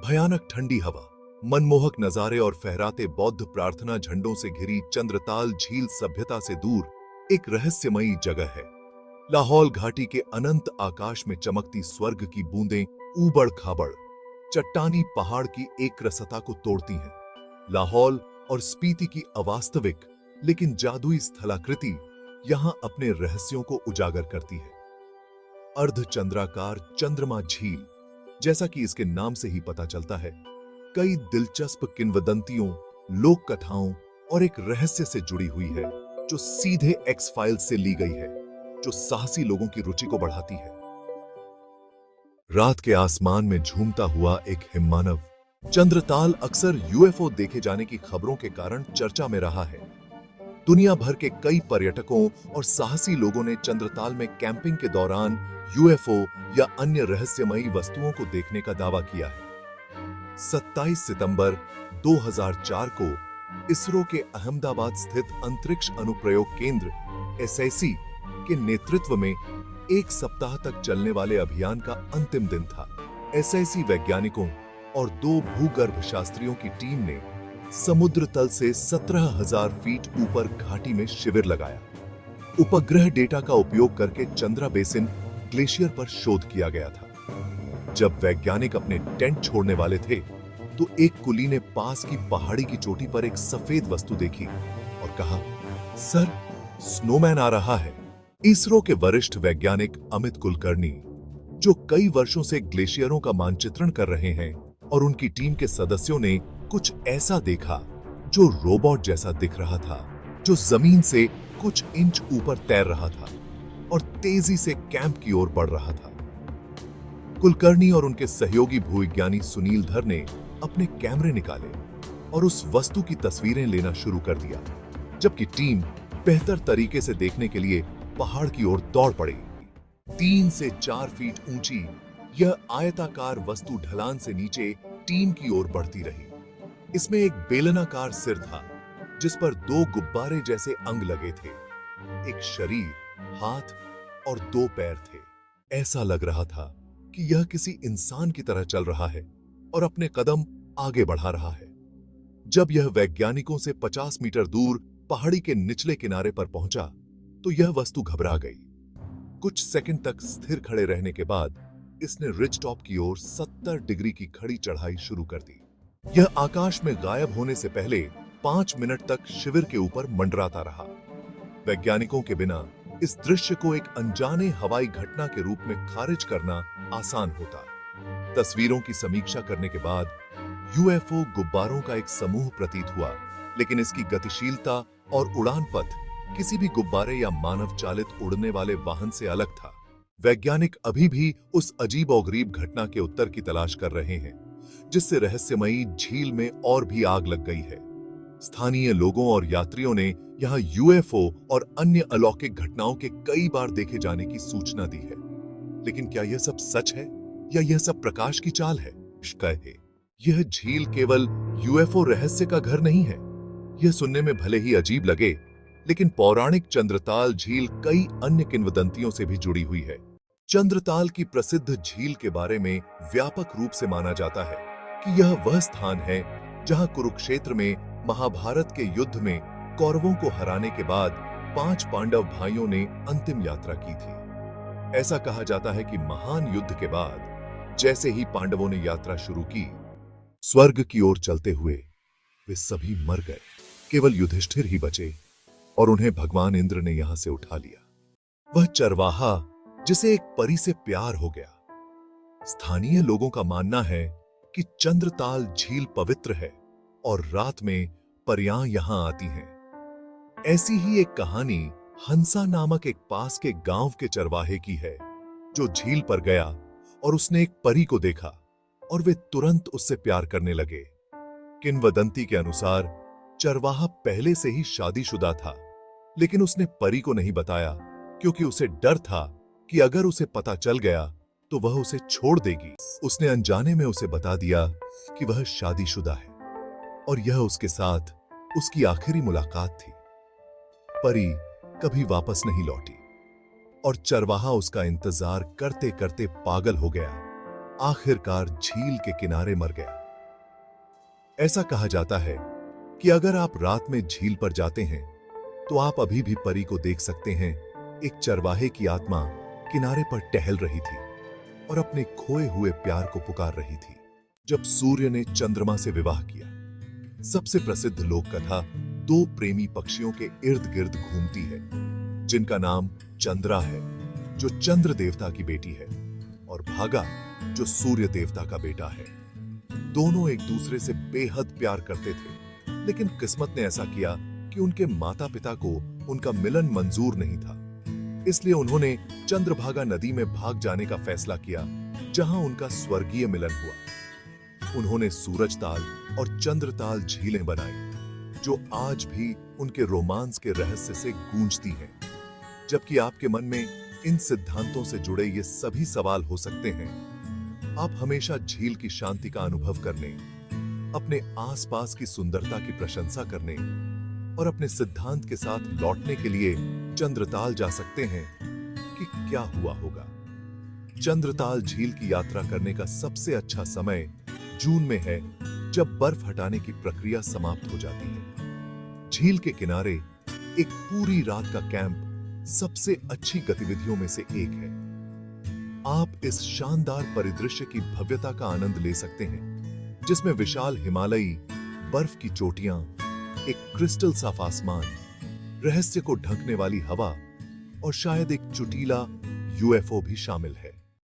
भयानक ठंडी हवा, मनमोहक नजारे और फहराते बौद्ध प्रार्थना झंडों से घिरी चंद्रताल झील सभ्यता से दूर एक रहस्यमयी जगह है। लाहौल घाटी के अनंत आकाश में चमकती स्वर्ग की बूंदें ऊबड़ खाबड़ चट्टानी पहाड़ की एक रसता को तोड़ती हैं। लाहौल और स्पीति की अवास्तविक लेकिन जादुई स्थलाकृति यहां अपने रहस्यों को उजागर करती है। अर्धचंद्राकार चंद्रमा झील, जैसा कि इसके नाम से ही पता चलता है, कई दिलचस्प किंवदंतियों, लोक कथाओं और एक रहस्य से जुड़ी हुई है जो सीधे एक्स फाइल्स से ली गई है, जो साहसी लोगों की रुचि को बढ़ाती है। रात के आसमान में झूमता हुआ एक हिममानव चंद्रताल अक्सर यूएफओ देखे जाने की खबरों के कारण चर्चा में रहा है। दुनिया भर के कई पर्यटकों और साहसी लोगों ने चंद्रताल में कैंपिंग के दौरान यूएफओ या अन्य रहस्यमयी वस्तुओं को देखने का दावा किया है। 27 सितंबर 2004 को इसरो के अहमदाबाद स्थित अंतरिक्ष अनुप्रयोग केंद्र एसआईसी के नेतृत्व में एक सप्ताह तक चलने वाले अभियान का अंतिम दिन था। एसआईसी वैज्ञानिकों और 2 भूगर्भ शास्त्रियों की टीम ने समुद्र तल से 17,000 फीट ऊपर घाटी में शिविर लगाया। उपग्रह डेटा का उपयोग करके चंद्रा बेसिन ग्लेशियर पर शोध किया गया था। जब वैज्ञानिक अपने टेंट छोड़ने वाले थे तो एक कुली ने पास की पहाड़ी की चोटी पर एक सफेद वस्तु देखी और कहा, सर, स्नोमैन आ रहा है। इसरो के वरिष्ठ वैज्ञानिक अमित कुलकर्णी, जो कई वर्षों से ग्लेशियरों का मानचित्रण कर रहे हैं, और उनकी टीम के सदस्यों ने कुछ ऐसा देखा जो रोबोट जैसा दिख रहा था, जो जमीन से कुछ इंच ऊपर तैर रहा था और तेजी से कैंप की ओर बढ़ रहा था। कुलकर्णी और उनके सहयोगी भूविज्ञानी सुनील धर ने अपने कैमरे निकाले और उस वस्तु की तस्वीरें लेना शुरू कर दिया, जबकि टीम बेहतर तरीके से देखने के लिए पहाड़ की ओर दौड़ पड़ी। 3 से 4 फीट ऊंची यह आयताकार वस्तु ढलान से नीचे टीम की ओर बढ़ती रही। इसमें एक बेलनाकार सिर था जिस पर 2 गुब्बारे जैसे अंग लगे थे। एक शरीर, हाथ और 2 पैर थे। ऐसा लग रहा था कि यह किसी इंसान की तरह चल रहा है और अपने कदम आगे बढ़ा रहा है। जब यह वैज्ञानिकों से 50 मीटर दूर पहाड़ी के निचले किनारे पर पहुंचा तो यह वस्तु घबरा गई। कुछ सेकंड तक स्थिर खड़े रहने के बाद इसने रिज टॉप की ओर 70 डिग्री की खड़ी चढ़ाई शुरू कर दी। यह आकाश में गायब होने से पहले 5 मिनट तक शिविर के ऊपर मंडराता रहा। वैज्ञानिकों के बिना इस दृश्य को एक अनजाने हवाई घटना के रूप में खारिज करना आसान होता। तस्वीरों की समीक्षा करने के बाद यूएफओ गुब्बारों का एक समूह प्रतीत हुआ, लेकिन इसकी गतिशीलता और उड़ान पथ किसी भी गुब्बारे या मानव चालित उड़ने वाले वाहन से अलग था। वैज्ञानिक अभी भी उस अजीबोगरीब घटना के उत्तर की तलाश कर रहे हैं, जिससे रहस्यमयी झील में और भी आग लग गई है। स्थानीय लोगों और यात्रियों ने यहां यूएफओ और अन्य अलौकिक घटनाओं के कई बार देखे जाने की सूचना दी है। लेकिन क्या यह सब सच है या यह सब प्रकाश की चाल है? यह झील केवल यूएफओ रहस्य का घर नहीं है। यह सुनने में भले ही अजीब लगे, लेकिन पौराणिक चंद्रताल झील कई अन्य किंवदंतियों से भी जुड़ी हुई है। चंद्रताल की प्रसिद्ध झील के बारे में व्यापक रूप से माना जाता है कि यह वह स्थान है जहां कुरुक्षेत्र में महाभारत के युद्ध में कौरवों को हराने के बाद 5 पांडव भाइयों ने अंतिम यात्रा की थी। ऐसा कहा जाता है कि महान युद्ध के बाद जैसे ही पांडवों ने यात्रा शुरू की, स्वर्ग की ओर चलते हुए वे सभी मर गए। केवल युधिष्ठिर ही बचे और उन्हें भगवान इंद्र ने यहां से उठा लिया। वह चरवाहा जिसे एक परी से प्यार हो गया। स्थानीय लोगों का मानना है कि चंद्रताल झील पवित्र है और रात में परियां यहां आती हैं। ऐसी ही एक कहानी हंसा नामक एक पास के गांव के चरवाहे की है, जो झील पर गया और उसने एक परी को देखा और वे तुरंत उससे प्यार करने लगे। किंवदंती के अनुसार चरवाहा पहले से ही शादीशुदा था, लेकिन उसने परी को नहीं बताया क्योंकि उसे डर था कि अगर उसे पता चल गया तो वह उसे छोड़ देगी। उसने अनजाने में उसे बता दिया कि वह शादीशुदा है और यह उसके साथ उसकी आखिरी मुलाकात थी। परी कभी वापस नहीं लौटी और चरवाहा उसका इंतजार करते करते पागल हो गया। आखिरकार झील के किनारे मर गया। ऐसा कहा जाता है कि अगर आप रात में झील पर जाते हैं तो आप अभी भी परी को देख सकते हैं। एक चरवाहे की आत्मा किनारे पर टहल रही थी और अपने खोए हुए प्यार को पुकार रही थी। जब सूर्य ने चंद्रमा से विवाह किया, सबसे प्रसिद्ध लोक कथा दो प्रेमी पक्षियों के इर्द गिर्द घूमती है, जिनका नाम चंद्रा है जो चंद्र देवता की बेटी है, और भागा जो सूर्य देवता का बेटा है। दोनों एक दूसरे से बेहद प्यार करते थे, लेकिन किस्मत ने ऐसा किया कि उनके माता पिता को उनका मिलन मंजूर नहीं था। इसलिए उन्होंने चंद्रभागा नदी में भाग जाने का फैसला किया, जहां उनका स्वर्गीय मिलन हुआ। उन्होंने सूरजताल और चंद्रताल झीलें बनाई, जो आज भी उनके रोमांस के रहस्य से गूंजती हैं। जबकि आपके मन में इन सिद्धांतों से जुड़े ये सभी सवाल हो सकते हैं, आप हमेशा झील की शांति का अनुभव करने, अपने आसपास की सुंदरता की प्रशंसा करने और अपने सिद्धांत के साथ लौटने के लिए चंद्रताल जा सकते हैं कि क्या हुआ होगा। चंद्रताल झील की यात्रा करने का सबसे अच्छा समय जून में है, जब बर्फ हटाने की प्रक्रिया समाप्त हो जाती है। झील के किनारे एक पूरी रात का कैंप सबसे अच्छी गतिविधियों में से एक है। आप इस शानदार परिदृश्य की भव्यता का आनंद ले सकते हैं, जिसमें विशाल हिमालयी बर्फ की चोटियां, एक क्रिस्टल साफ आसमान, रहस्य को ढकने वाली हवा और शायद एक चुटीला यूएफओ भी शामिल है।